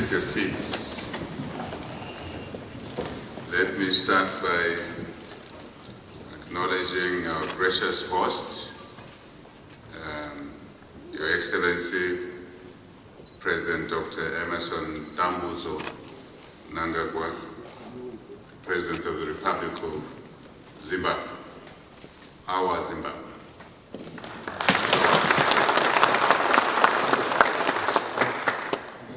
take your seats. Let me start by acknowledging our gracious host, Your Excellency, President Dr. Emerson Dambudzo Mnangagwa, President of the Republic of Zimbabwe, our Zimbabwe.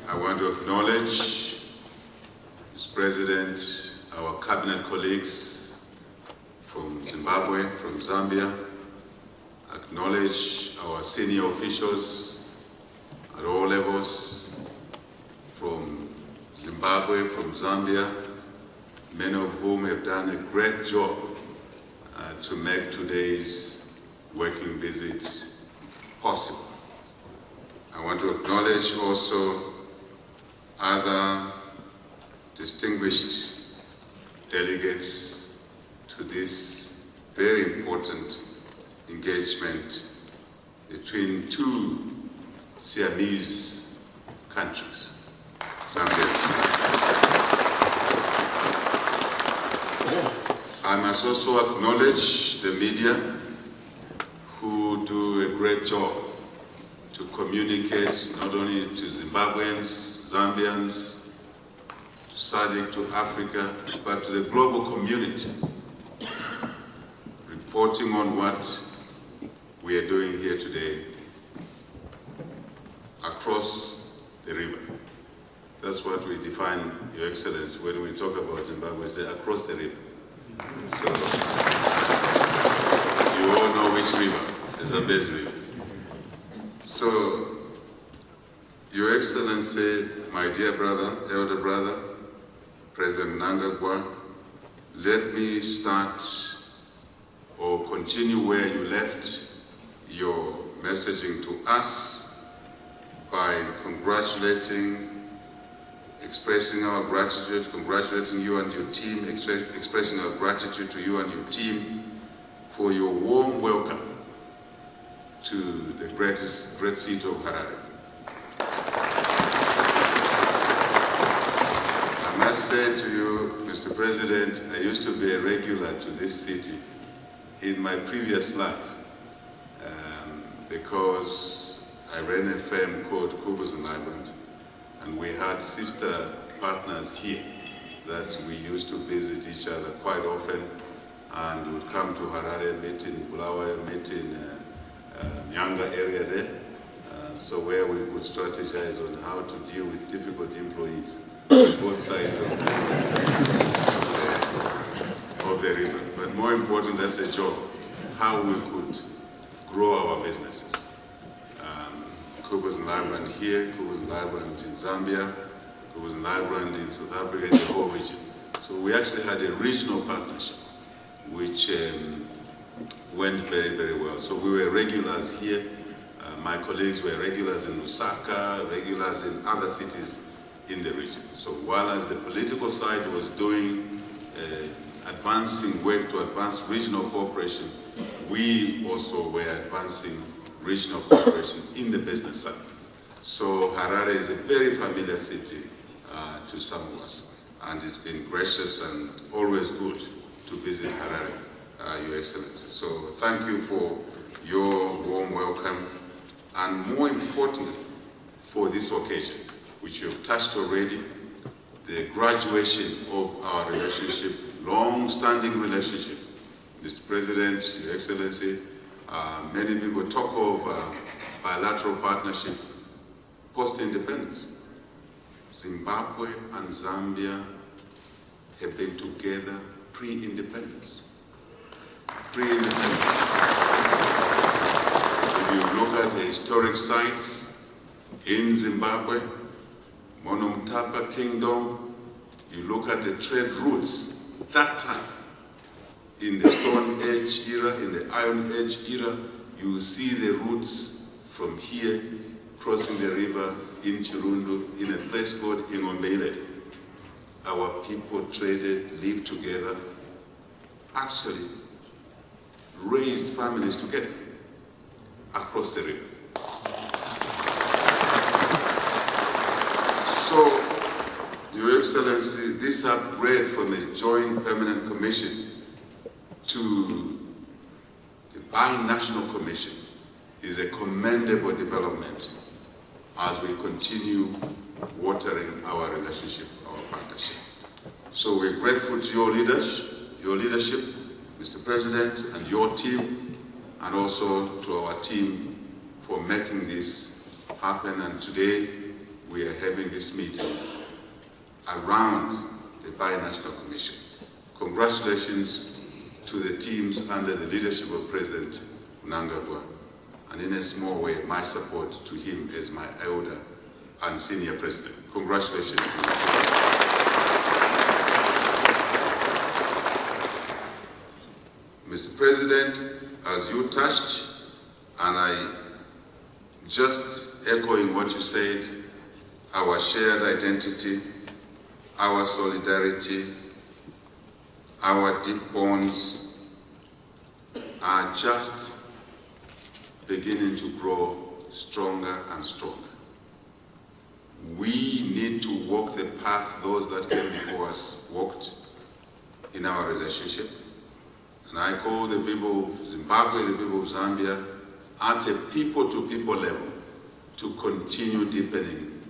I want to acknowledge Mr. President, our cabinet colleagues from Zimbabwe, from Zambia, acknowledge our senior officials at all levels from Zimbabwe, from Zambia, many of whom have done a great job to make today's working visit possible. I want to acknowledge also other distinguished delegates to this very important engagement between two Siamese countries, Zambia and Zimbabwe. I must also acknowledge the media who do a great job to communicate not only to Zimbabweans, Zambians, to SADC, to Africa, but to the global community, reporting on what we are doing here today across the river. That's what we define, Your Excellency, when we talk about Zimbabwe, we say across the river. So, you all know which river, the Zambezi River. So, Your Excellency, my dear brother, elder brother, President Mnangagwa, let me start or continue where you left your messaging to us by expressing our gratitude, congratulating you and your team, expressing our gratitude to you and your team for your warm welcome to the great city of Harare. I must say to you, Mr. President, I used to be a regular to this city in my previous life because I ran a firm called Kubus and Ireland, and we had sister partners here that we used to visit each other quite often, and would come to Harare, meet in Bulawayo, meet in Nyanga area there, so where we could strategize on how to deal with difficult employees on both sides of the river. But more important, that's a job, how we could grow our businesses. Kubus and Ireland here, Kubus and Ireland in Zambia, Kubus and Ireland in South Africa, in the whole region. So we actually had a regional partnership, which went very, very well. So we were regulars here. My colleagues were regulars in Lusaka, regulars in other cities in the region. So while as the political side was doing advancing work to advance regional cooperation, we also were advancing regional cooperation in the business side. So Harare is a very familiar city to some of us, and it's been gracious and always good to visit Harare, Your Excellency. So thank you for your warm welcome, and more importantly, for this occasion, which you've touched already, the graduation of our relationship, long-standing relationship. Mr. President, Your Excellency, many people talk of bilateral partnership post-independence. Zimbabwe and Zambia have been together pre-independence. Pre-independence. If you look at the historic sites in Zimbabwe, Monomtapa Kingdom, you look at the trade routes that time, in the Stone Age era, in the Iron Age era, you see the routes from here, crossing the river in Chirundu, in a place called Ingombeile. Our people traded, lived together, actually raised families together across the river. So Excellency, this upgrade from the Joint Permanent Commission to the Bi-National Commission is a commendable development as we continue watering our relationship, our partnership. So we're grateful to your leadership, Mr. President, and your team, and also to our team for making this happen. And today we are having this meeting around the Bi-National Commission. Congratulations to the teams under the leadership of President Mnangagwa, and in a small way, my support to him as my elder and senior president. Congratulations to you. Mr. President, as you touched, and I just echoing what you said, our shared identity, our solidarity, our deep bonds are just beginning to grow stronger and stronger. We need to walk the path those that came before us walked in our relationship. And I call the people of Zimbabwe, the people of Zambia, at a people-to-people level to continue deepening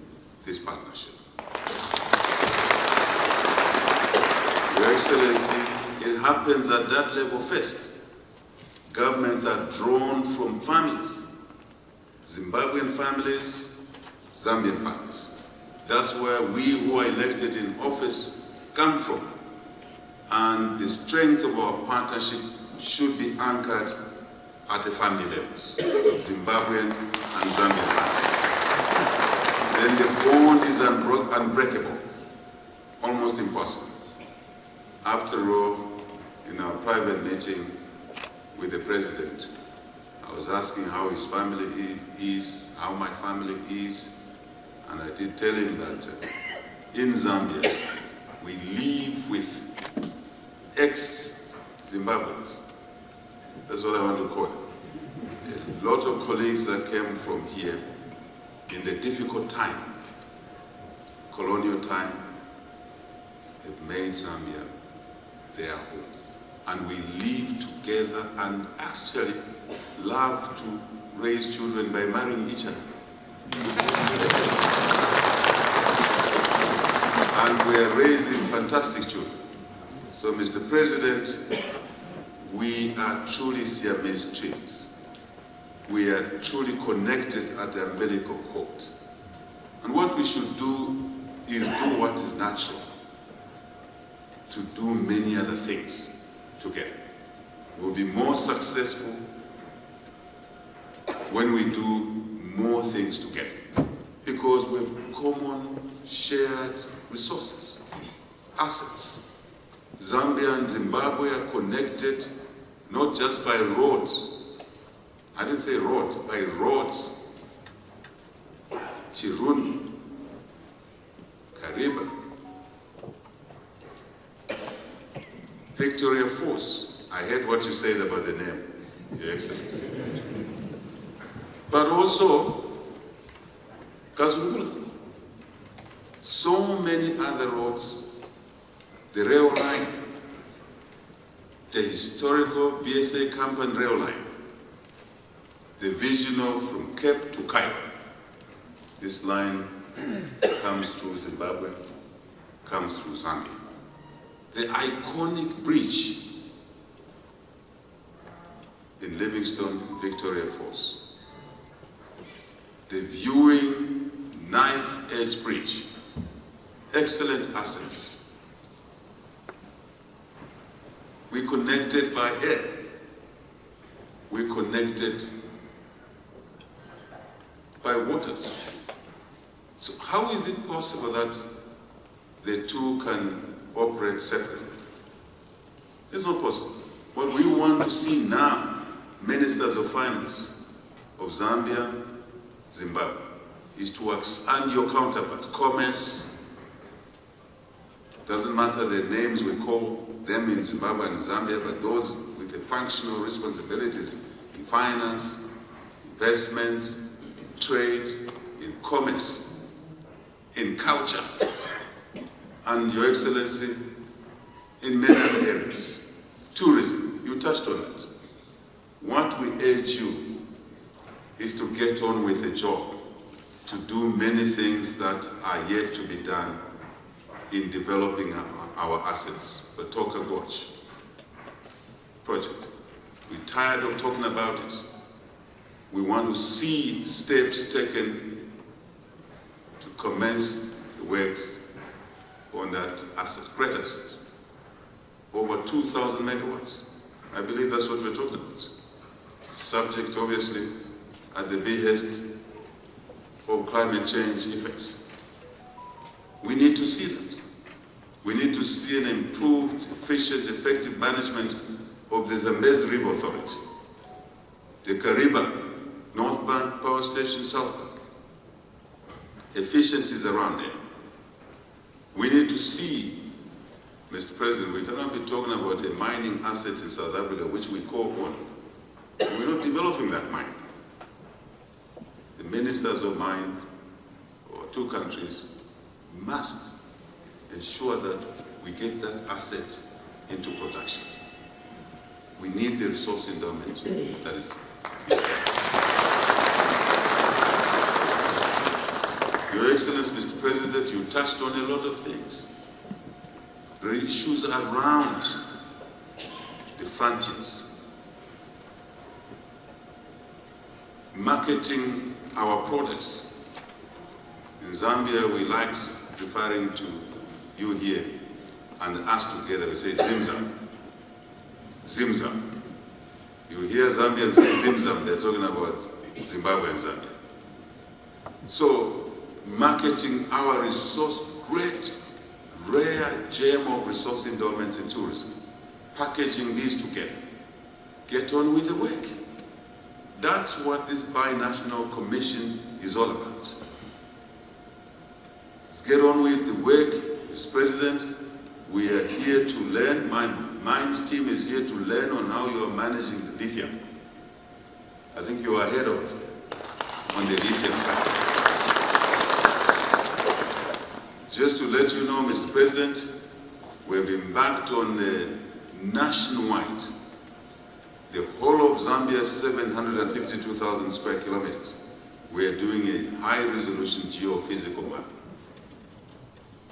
this partnership. Your Excellency, it happens at that level first. Governments are drawn from families, Zimbabwean families, Zambian families. That's where we who are elected in office come from. And the strength of our partnership should be anchored at the family levels, Zimbabwean and Zambian families. Then the bond is unbreakable, almost impossible. After all, in our private meeting with the President, I was asking how his family is, how my family is, and I did tell him that in Zambia, we live with ex-Zimbabweans. That's what I want to call it. A lot of colleagues that came from here in the difficult time, colonial time, have made Zambia their home. And we live together and actually love to raise children by marrying each other. And we are raising fantastic children. So, Mr. President, we are truly Siamese twins. We are truly connected at the umbilical cord. And what we should do is do what is natural, to do many other things together. We'll be more successful when we do more things together, because we have common shared resources, assets. Zambia and Zimbabwe are connected not just by roads. I didn't say road, by roads. Chiruni, Kariba, Victoria Falls. I heard what you said about the name, Your Excellency. But also, Kazungula. So many other roads, the rail line, the historical BSA Campan rail line, the vision of from Cape to Cairo. This line comes through Zimbabwe, comes through Zambia. The iconic bridge in Livingstone, Victoria Falls. The viewing knife-edge bridge. Excellent assets. We connected by air. We connected by waters. So how is it possible that the two can operate separately? It's not possible. What we want to see now, ministers of finance of Zambia, Zimbabwe, is to expand your counterparts, commerce. Doesn't matter the names we call them in Zimbabwe and Zambia, but those with the functional responsibilities in finance, investments, in trade, in commerce, in culture, and Your Excellency, in many other areas. Tourism, you touched on that. What we urge you is to get on with the job, to do many things that are yet to be done in developing our assets. The Toka Gorge project. We're tired of talking about it. We want to see steps taken to commence the works on that asset, great asset. Over 2,000 megawatts. I believe that's what we're talking about. Subject, obviously, at the behest of climate change effects. We need to see that. We need to see an improved, efficient, effective management of the Zambezi River Authority, the Kariba, North Bank Power Station, South Bank. Efficiencies around there. We need to see, Mr. President, we cannot be talking about a mining asset in South Africa, which we call on. We're not developing that mine. The ministers of mines, or two countries, must ensure that we get that asset into production. We need the resource endowment that is there. Your Excellency, Mr. President, you touched on a lot of things. There are issues around the frontiers. Marketing our products. In Zambia, we like referring to you here and us together, we say Zimzam. Zimzam. You hear Zambians say Zimzam, they're talking about Zimbabwe and Zambia. So, marketing our resource, great, rare gem of resource endowments in tourism, packaging these together, get on with the work. That's what this binational commission is all about. Let's get on with the work. Mr. President, we are here to learn. My Mines team is here to learn on how you are managing the lithium. I think you are ahead of us there on the lithium side. Just to let you know, Mr. President, we have embarked on the nationwide, the whole of Zambia's 752,000 square kilometers. We are doing a high-resolution geophysical map.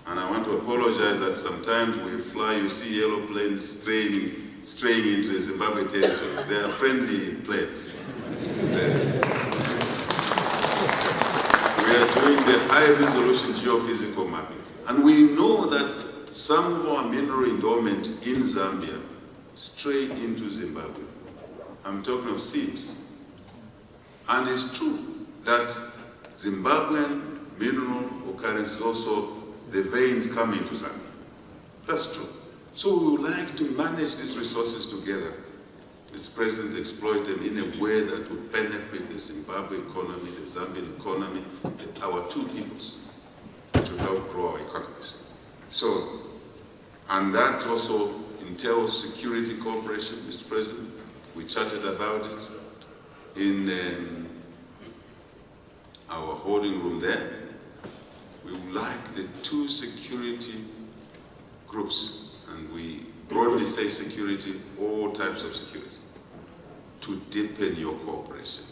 And I want to apologize that sometimes we fly, you see yellow planes straying into the Zimbabwe territory. They are friendly planes. We are doing the high-resolution geophysical mapping. And we know that some of our mineral endowment in Zambia stray into Zimbabwe. I'm talking of seams. And it's true that Zimbabwean mineral occurrences also, the veins come into Zambia. That's true. So we would like to manage these resources together. Mr. President, exploit them in a way that would benefit the Zimbabwe economy, the Zambian economy, our two peoples, to help grow our economies. So, and that also entails security cooperation, Mr. President. We chatted about it in our holding room there. We would like the two security groups, and we broadly say security, all types of security, to deepen your cooperation.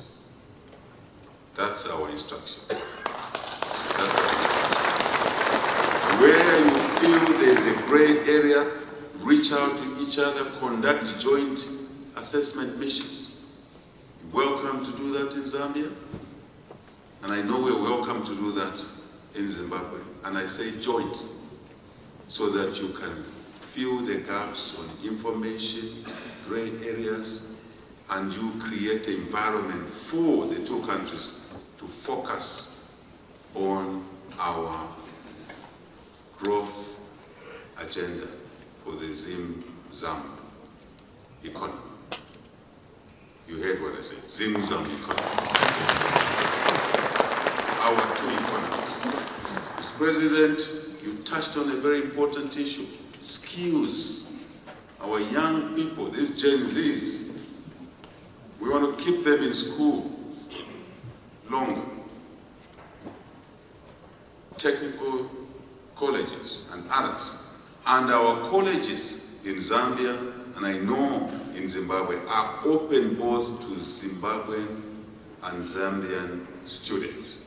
That's our instruction. That's our instruction. Where you feel there's a gray area, reach out to each other, conduct joint assessment missions. You're welcome to do that in Zambia, and I know we're welcome to do that in Zimbabwe. And I say joint, so that you can fill the gaps on information, gray areas, and you create an environment for the two countries to focus on our growth agenda for the Zim-Zam economy. You heard what I said, Zim-Zam economy. Our two economies. Mr. President, you touched on a very important issue, skills. Our young people, these Gen Zs, we want to keep them in school longer. Technical colleges and others. And our colleges in Zambia, and I know in Zimbabwe, are open both to Zimbabwean and Zambian students.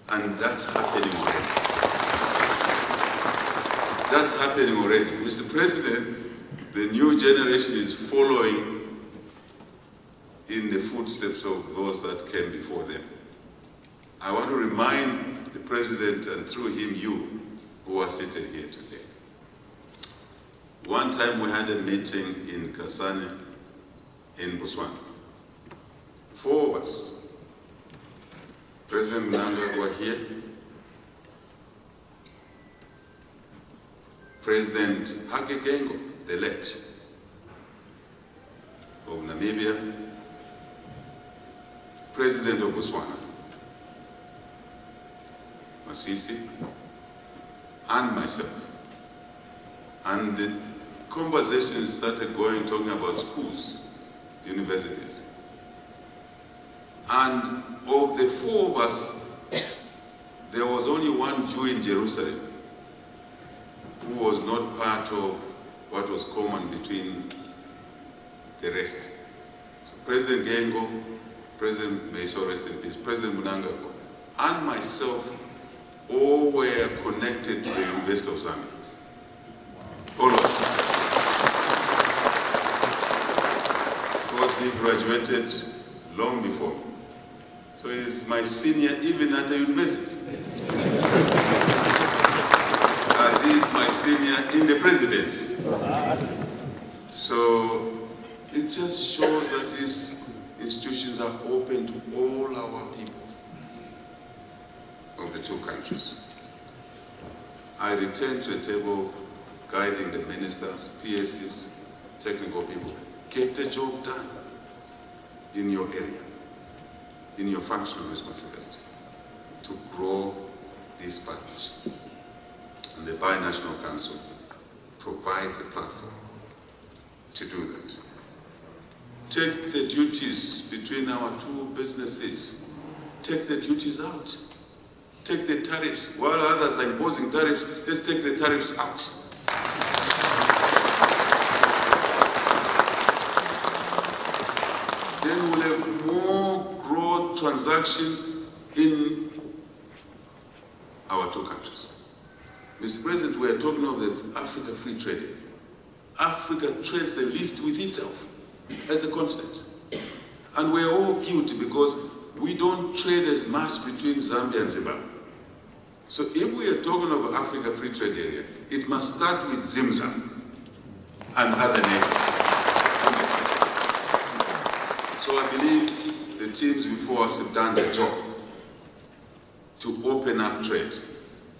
And that's happening already. That's happening already. Mr. President, the new generation is following in the footsteps of those that came before them. I want to remind the President, and through him, you, who are seated here today. One time we had a meeting in Kasane, in Botswana. 4 of us. President Mnangagwa here, President Hakainde, the late, of Namibia, President of Botswana, Masisi, and myself. And the conversation started going, talking about schools, universities. And of the 4 of us, there was only one Jew in Jerusalem who was not part of what was common between the rest. So President Gengo, President, may so rest in peace, President Mnangagwa, and myself, all were connected to the University of Zambia. All of us. Of course, he graduated long before me. So he's my senior even at the university. As he is my senior in the presidency. So it just shows that these institutions are open to all our people of the 2 countries. I return to the table guiding the ministers, PSCs, technical people. Get the job done in your area, in your functional responsibility, to grow this partnership. And the Binational Council provides a platform to do that. Take the duties between our 2 businesses. Take the duties out. Take the tariffs. While others are imposing tariffs, let's take the tariffs out. Then we'll have more growth transactions in our 2 countries. Mr. President, we are talking of the Africa Free Trade. Africa trades the least with itself as a continent. And we are all guilty because we don't trade as much between Zambia and Zimbabwe. So if we are talking of Africa Free Trade Area, it must start with Zimzam and other neighbors. So I believe the teams before us have done their job to open up trade.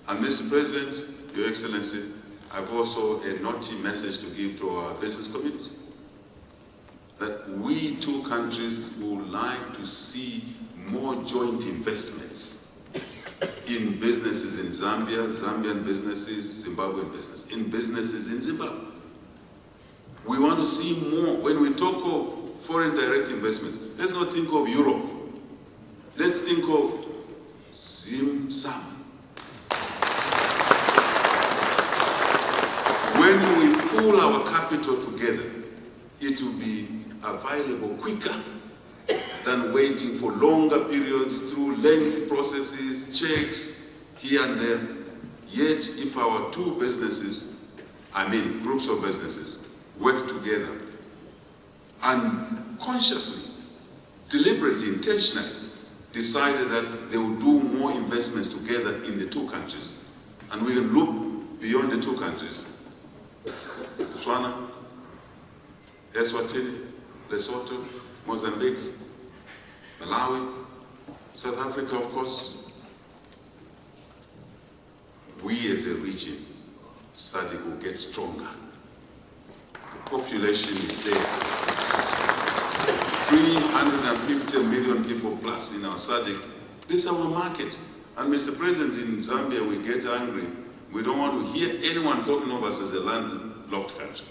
And Mr. President, Your Excellency, I've also a naughty message to give to our business community. That we 2 countries would like to see more joint investments in businesses in Zambia, Zambian businesses, Zimbabwean businesses, in businesses in Zimbabwe. We want to see more. When we talk of foreign direct investment, let's not think of Europe. Let's think of Zimzam. When we pull our capital together, it will be available quicker than waiting for longer periods through lengthy processes, checks here and there. Yet, if our 2 businesses, groups of businesses, work together and consciously, deliberately, intentionally decided that they will do more investments together in the 2 countries, and we can look beyond the 2 countries. Botswana, Eswatini, Lesotho, Mozambique, Malawi, South Africa, of course. We as a region, SADC will get stronger. The population is there. 350 million people plus in our SADC. This is our market. And Mr. President, in Zambia, we get angry. We don't want to hear anyone talking of us as a landlocked country.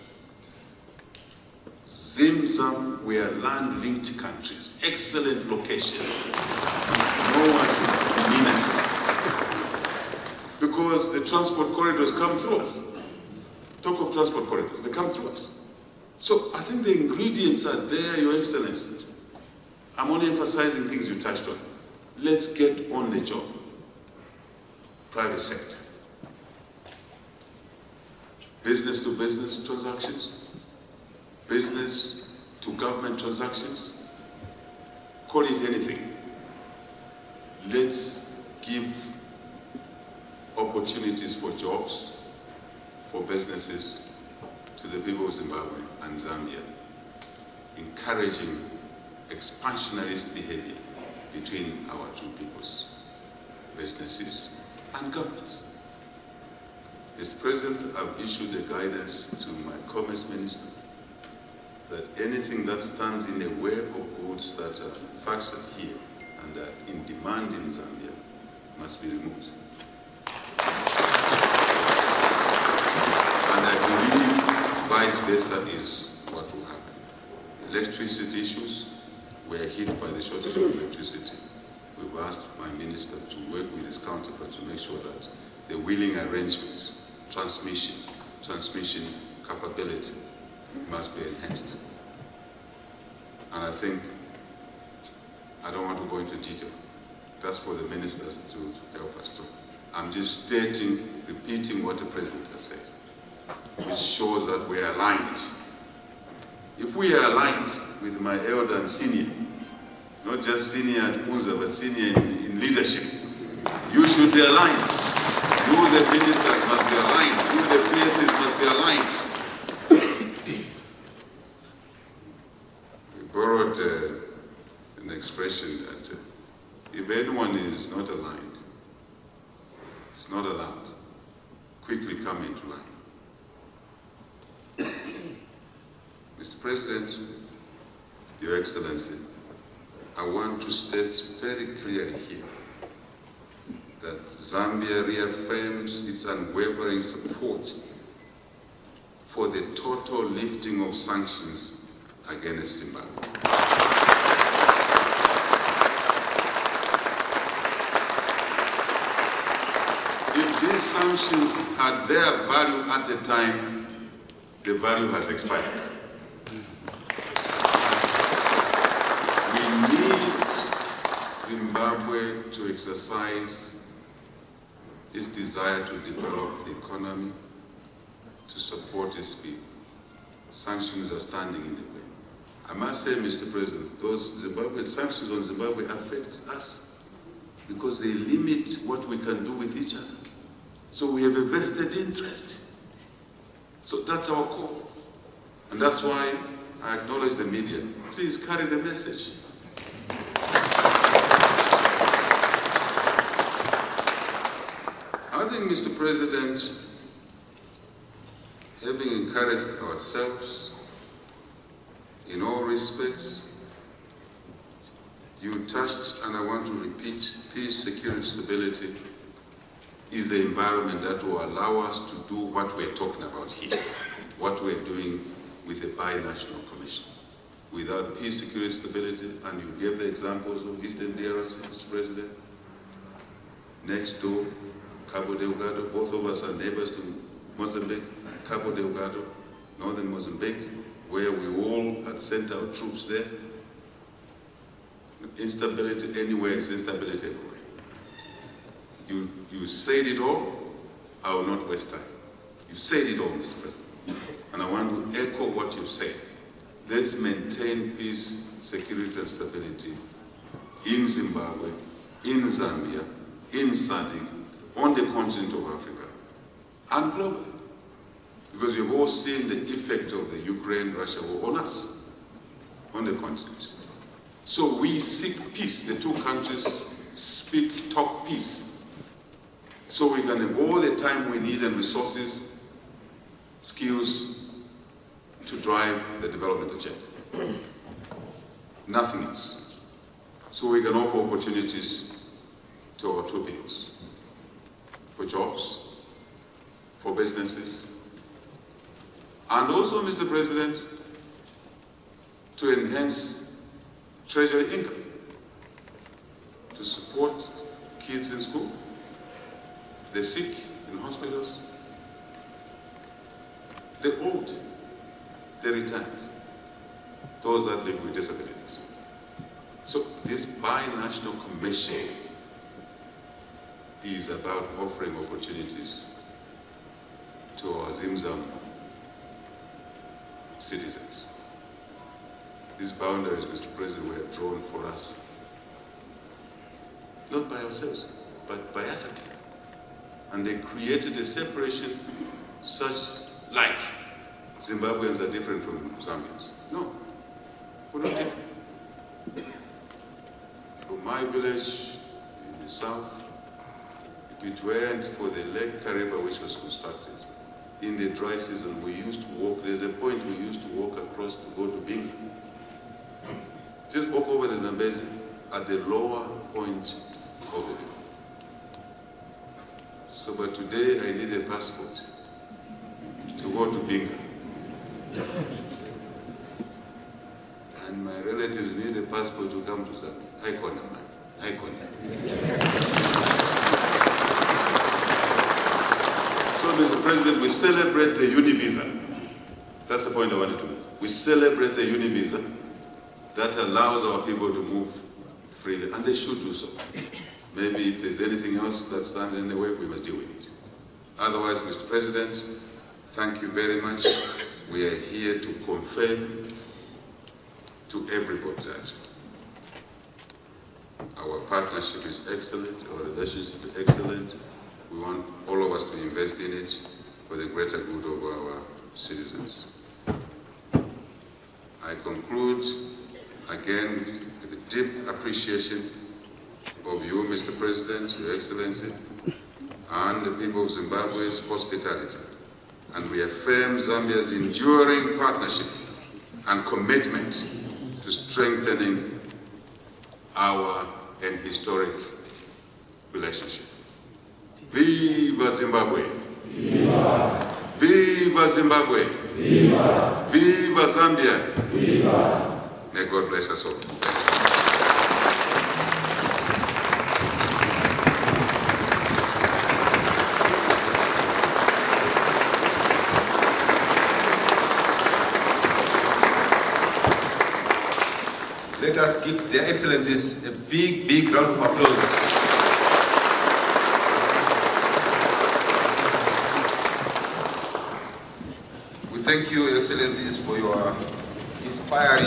Zimzam, we are land-linked countries, excellent locations. No one should demean us. Because because the transport corridors come through us. Talk of transport corridors, they come through us. So I think the ingredients are there, Your Excellency. I'm only emphasizing things you touched on. Let's get on the job. Private sector. Business to business transactions. Business to government transactions. Call it anything. Let's give opportunities for jobs, for businesses, to the people of Zimbabwe and Zambia, encouraging expansionist behavior between our two peoples, businesses and governments. Mr. President, I've issued a guidance to my Commerce Minister that anything that stands in the way of goods that are manufactured here and are in demand in Zambia must be removed. And I believe vice versa is what will happen. Electricity issues, we are hit by the shortage of electricity. We've asked my minister to work with his counterpart to make sure that the wheeling arrangements, transmission capability must be enhanced. And I think, I don't want to go into detail. That's for the ministers to help us to. I'm just stating, repeating what the president has said, which shows that we are aligned. If we are aligned with my elder and senior, not just senior at UNZA, but senior in leadership, you should be aligned. You, the ministers, must be aligned. You, the PSs, must be aligned. We borrowed an expression that if anyone is not aligned, it's not allowed. Quickly come into line. Mr. President, Your Excellency, I want to state very clearly here that Zambia reaffirms its unwavering support for the total lifting of sanctions against Zimbabwe. If these sanctions had their value at a time, the value has expired. We need Zimbabwe to exercise its desire to develop the economy, to support its people. Sanctions are standing in the way. I must say, Mr. President, those sanctions on Zimbabwe affect us because they limit what we can do with each other. So we have a vested interest. So that's our call. And that's why I acknowledge the media. Please carry the message. I think, Mr. President, having encouraged ourselves in all respects, you touched, and I want to repeat, peace, security, stability is the environment that will allow us to do what we're talking about here, what we're doing with the Binational Commission. Without peace, security, stability, and you gave the examples of Eastern DRC, Mr. President, next door, Cabo Delgado, both of us are neighbors to Mozambique, Cabo Delgado, northern Mozambique, where we all had sent our troops there. Instability anywhere is instability everywhere. You said it all, I will not waste time. You said it all, Mr. President. And I want to echo what you've said. Let's maintain peace, security, and stability in Zimbabwe, in Zambia, in SADC, on the continent of Africa, and globally. Because we've all seen the effect of the Ukraine-Russia war on us, on the continent. So we seek peace. The two countries talk peace. So we can have all the time we need and resources, skills to drive the development agenda. Nothing else. So we can offer opportunities to our two peoples, for jobs, for businesses, and also, Mr. President, to enhance treasury income, to support kids in school, the sick, in hospitals. They're old, they're retired, those that live with disabilities. So this bi-national commission is about offering opportunities to our Zimzam citizens. These boundaries, Mr. President, were drawn for us, not by ourselves, but by other people. And they created a separation such like Zimbabweans are different from Zambians. No, we're not different. From my village in the south, if it weren't for the Lake Kariba which was constructed, in the dry season we used to walk, there's a point we used to walk across to go to Binga. Just walk over the Zambezi at the lower point of the river. So, but today I need a passport to go to Binga. And my relatives need a passport to come to Zambia. So, Mr. President, we celebrate the Univisa. That's the point I wanted to make. We celebrate the Univisa that allows our people to move freely, and they should do so. Maybe if there's anything else that stands in the way, we must deal with it. Otherwise, Mr. President, thank you very much. We are here to confirm to everybody that our partnership is excellent, our relationship is excellent. We want all of us to invest in it for the greater good of our citizens. I conclude again with a deep appreciation of you, Mr. President, Your Excellency, and the people of Zimbabwe's hospitality, and reaffirm Zambia's enduring partnership and commitment to strengthening our historic relationship. Viva Zimbabwe! Viva! Viva Zimbabwe! Viva! Viva Zambia! Viva! May God bless us all. Let us give Their Excellencies a big, big round of applause. We thank you, Your Excellencies, for your inspiring